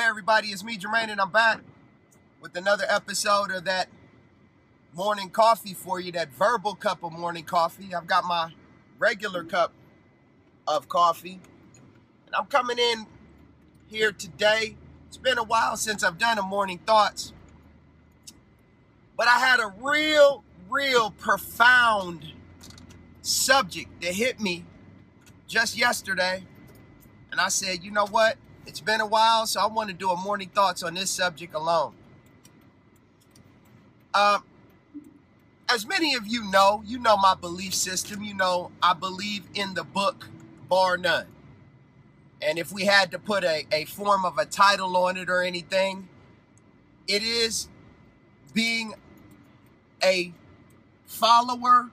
everybody, it's me, Jermaine, and I'm back with another episode of that morning coffee for you, that verbal cup of morning coffee. I've got my regular cup of coffee, and I'm coming in here today. It's been a while since I've done a morning thoughts, but I had a real profound subject that hit me just yesterday, and I said, you know what? It's been a while, so I want to do a morning thoughts on this subject alone. As many of you know my belief system. You know I believe in the book, bar none. And if we had to put a form of a title on it or anything, it is being a follower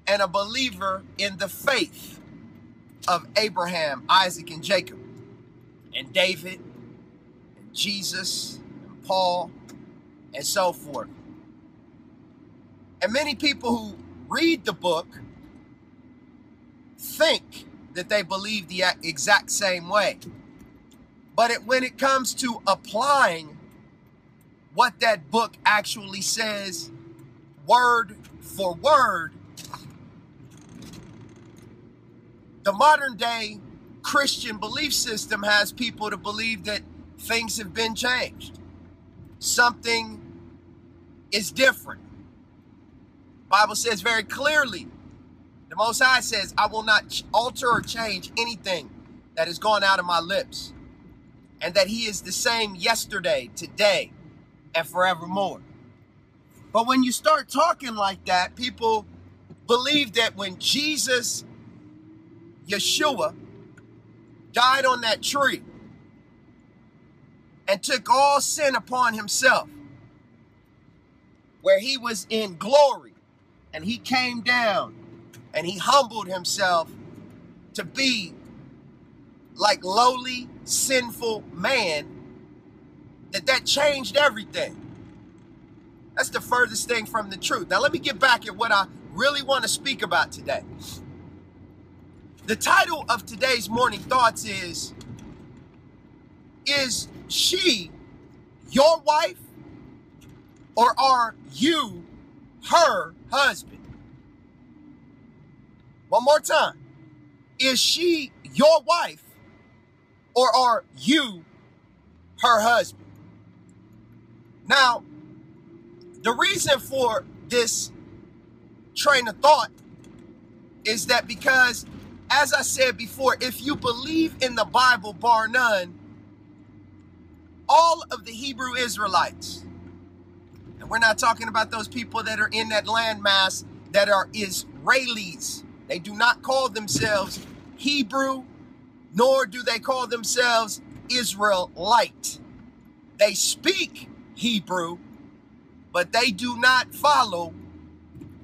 and a believer in the faith of Abraham, Isaac, and Jacob, and David, and Jesus, and Paul, and so forth. And many people who read the book think that they believe the exact same way. But when it comes to applying what that book actually says, word for word, the modern day Christian belief system has people to believe that things have been changed. Something is different. The Bible says very clearly, the Most High says, I will not alter or change anything that has gone out of my lips, and that he is the same yesterday, today, and forevermore. But when you start talking like that, people believe that when Jesus, Yeshua, died on that tree and took all sin upon himself, where he was in glory and he came down and he humbled himself to be like lowly, sinful man, that changed everything. That's the furthest thing from the truth. Now let me get back at what I really want to speak about today. The title of today's morning thoughts is she your wife, or are you her husband? One more time. Is she your wife, or are you her husband? Now, the reason for this train of thought is that because, as I said before, if you believe in the Bible, bar none, all of the Hebrew Israelites, and we're not talking about those people that are in that landmass that are Israelis. They do not call themselves Hebrew, nor do they call themselves Israelite. They speak Hebrew, but they do not follow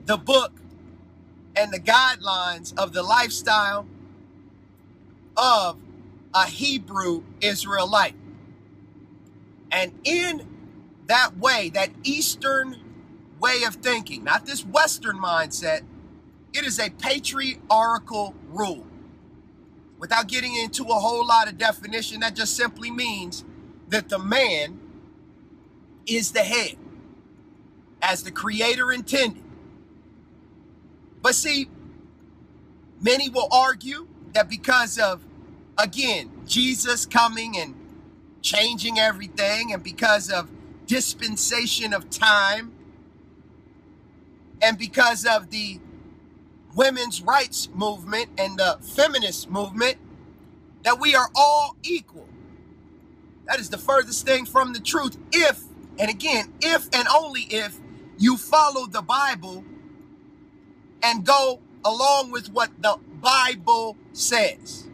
the book and the guidelines of the lifestyle of a Hebrew Israelite. And in that way, that Eastern way of thinking, not this Western mindset, it is a patriarchal rule. Without getting into a whole lot of definition, that just simply means that the man is the head, as the Creator intended. But see, many will argue that because of, again, Jesus coming and changing everything, and because of dispensation of time, and because of the women's rights movement and the feminist movement, that we are all equal. That is the furthest thing from the truth. If, and again, if and only if you follow the Bible and go along with what the Bible says.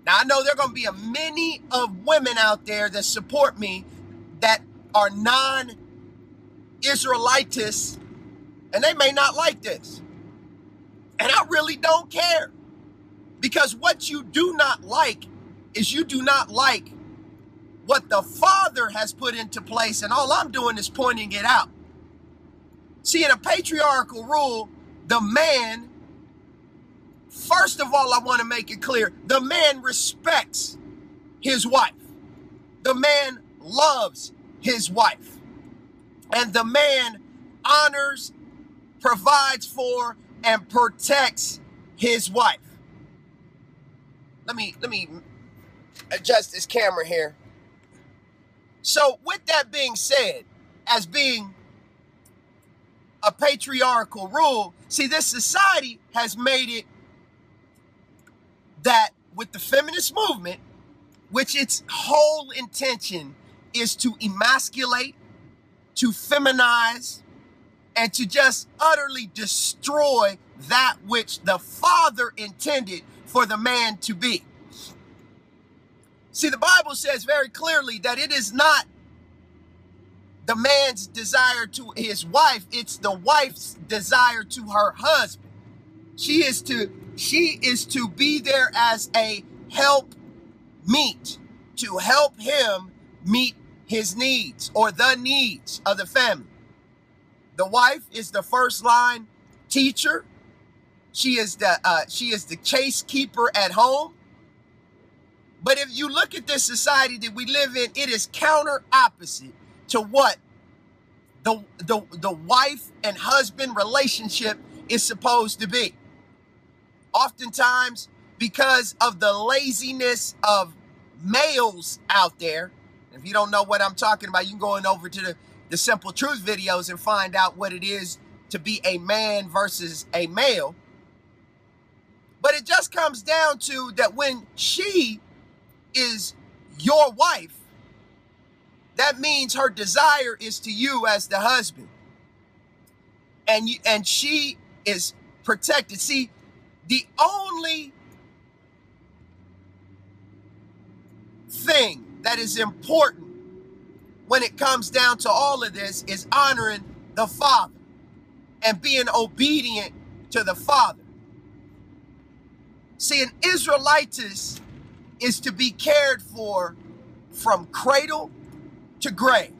Now, I know there are going to be a many of women out there that support me that are non-Israelites, and they may not like this. And I really don't care. Because what you do not like is you do not like what the Father has put into place, and all I'm doing is pointing it out. See, in a patriarchal rule, the man, first of all, I want to make it clear, the man respects his wife. the man loves his wife. And the man honors, provides for, and protects his wife. Let me adjust this camera here. So with that being said, as being a patriarchal rule, see, this society has made it that with the feminist movement, which its whole intention is to emasculate, to feminize, and to just utterly destroy that which the Father intended for the man to be. See, the Bible says very clearly that it is not the man's desire to his wife, it's the wife's desire to her husband. She is to be there as a help meet, to help him meet his needs or the needs of the family. The wife is the first line teacher. She is the chase keeper at home. But if you look at this society that we live in, it is counter opposite to what the wife and husband relationship is supposed to be. Oftentimes, because of the laziness of males out there, if you don't know what I'm talking about, you can go on over to the Simple Truth videos and find out what it is to be a man versus a male. But it just comes down to that when she is your wife, that means her desire is to you as the husband. And she is protected. See, the only thing that is important when it comes down to all of this is honoring the Father and being obedient to the Father. See, an Israelitess is to be cared for from cradle to grave.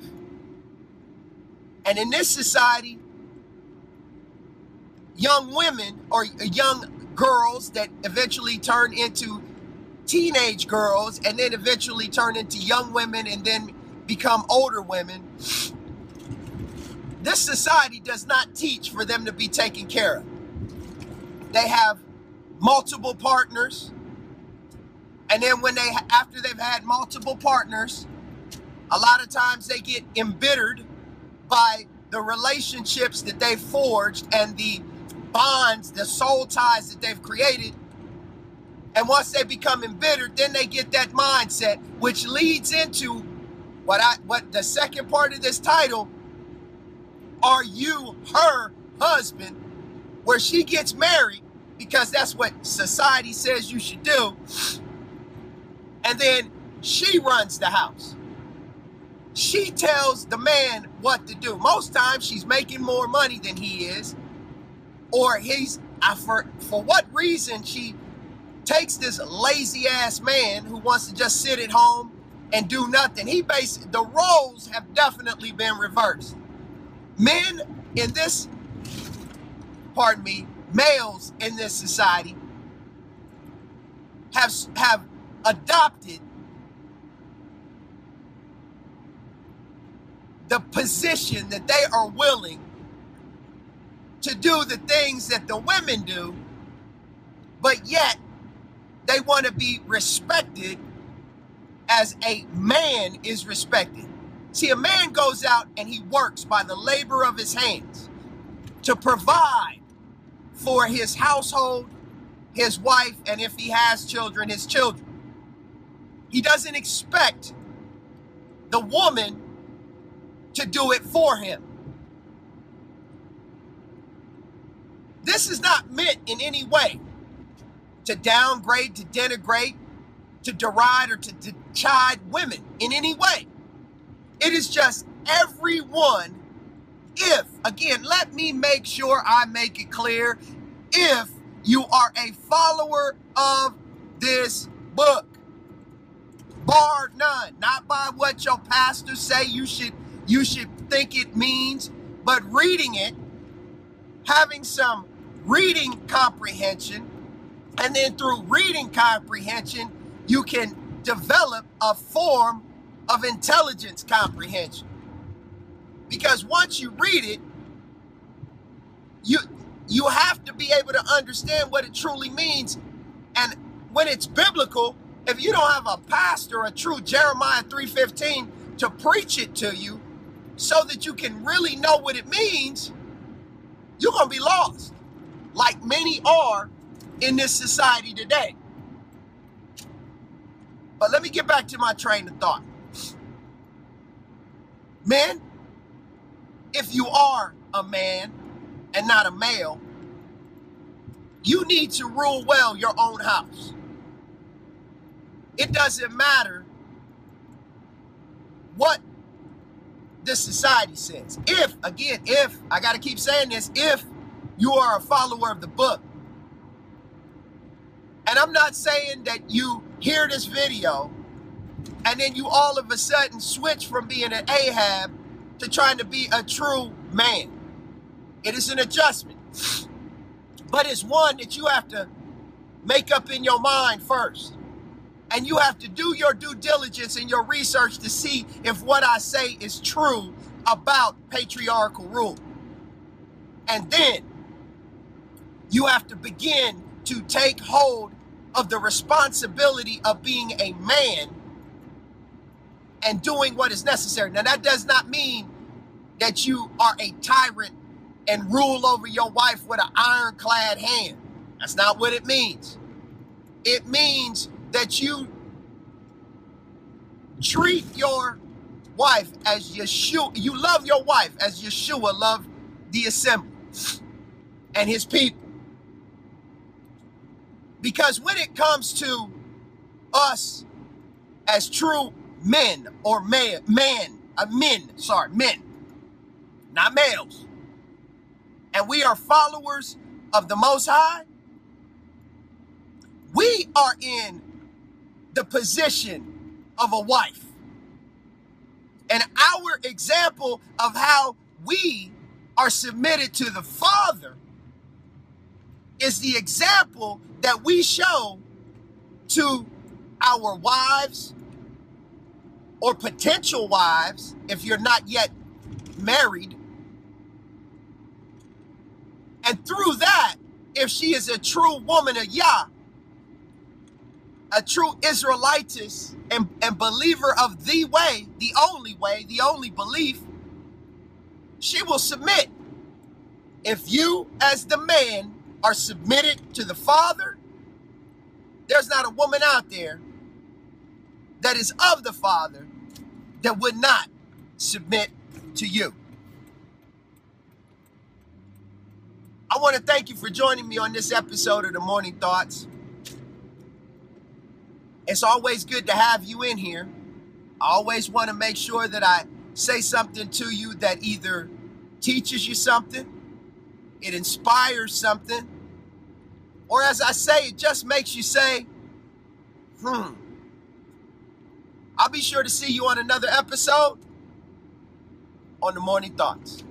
And in this society, young women or young girls that eventually turn into teenage girls and then eventually turn into young women and then become older women, this society does not teach for them to be taken care of. They have multiple partners, and then after they've had multiple partners, a lot of times they get embittered by the relationships that they've forged and the bonds, the soul ties that they've created. And once they become embittered, then they get that mindset, which leads into what the second part of this title, are you her husband, where she gets married because that's what society says you should do. And then she runs the house. She tells the man what to do. Most times she's making more money than he is, or for what reason she takes this lazy ass man who wants to just sit at home and do nothing. The roles have definitely been reversed. Men in this, males in this society have adopted the position that they are willing to do the things that the women do, but yet they want to be respected as a man is respected. See, a man goes out and he works by the labor of his hands to provide for his household, his wife, and if he has children, his children. He doesn't expect the woman to do it for him. This is not meant in any way to downgrade, to denigrate, to deride, or to chide women in any way. It is just everyone, let me make sure I make it clear, if you are a follower of this book, bar none, not by what your pastors say you should think it means, but reading it, having some reading comprehension, and then through reading comprehension, you can develop a form of intelligence comprehension. Because once you read it, you have to be able to understand what it truly means. And when it's biblical, if you don't have a pastor, a true Jeremiah 3:15 to preach it to you so that you can really know what it means, you're going to be lost, like many are in this society today. But let me get back to my train of thought. Men, if you are a man and not a male, you need to rule well your own house. It doesn't matter what the society says. If, I got to keep saying this, if you are a follower of the book, and I'm not saying that you hear this video and then you all of a sudden switch from being an Ahab to trying to be a true man. It is an adjustment, but it's one that you have to make up in your mind first. And you have to do your due diligence and your research to see if what I say is true about patriarchal rule. And then you have to begin to take hold of the responsibility of being a man and doing what is necessary. Now, that does not mean that you are a tyrant and rule over your wife with an ironclad hand. That's not what it means. It means that you treat your wife as Yeshua. You love your wife as Yeshua loved the assembly and his people. Because when it comes to us as true men or men, not males, and we are followers of the Most High, we are in the position of a wife. And our example of how we are submitted to the Father is the example that we show to our wives or potential wives if you're not yet married. And through that, if she is a true woman of Yah, a true Israelitess and believer of the way, the only belief, she will submit. If you as the man are submitted to the Father, there's not a woman out there that is of the Father that would not submit to you. I want to thank you for joining me on this episode of the Morning Thoughts. It's always good to have you in here. I always want to make sure that I say something to you that either teaches you something, it inspires something, or as I say, it just makes you say, I'll be sure to see you on another episode on the Morning Thoughts.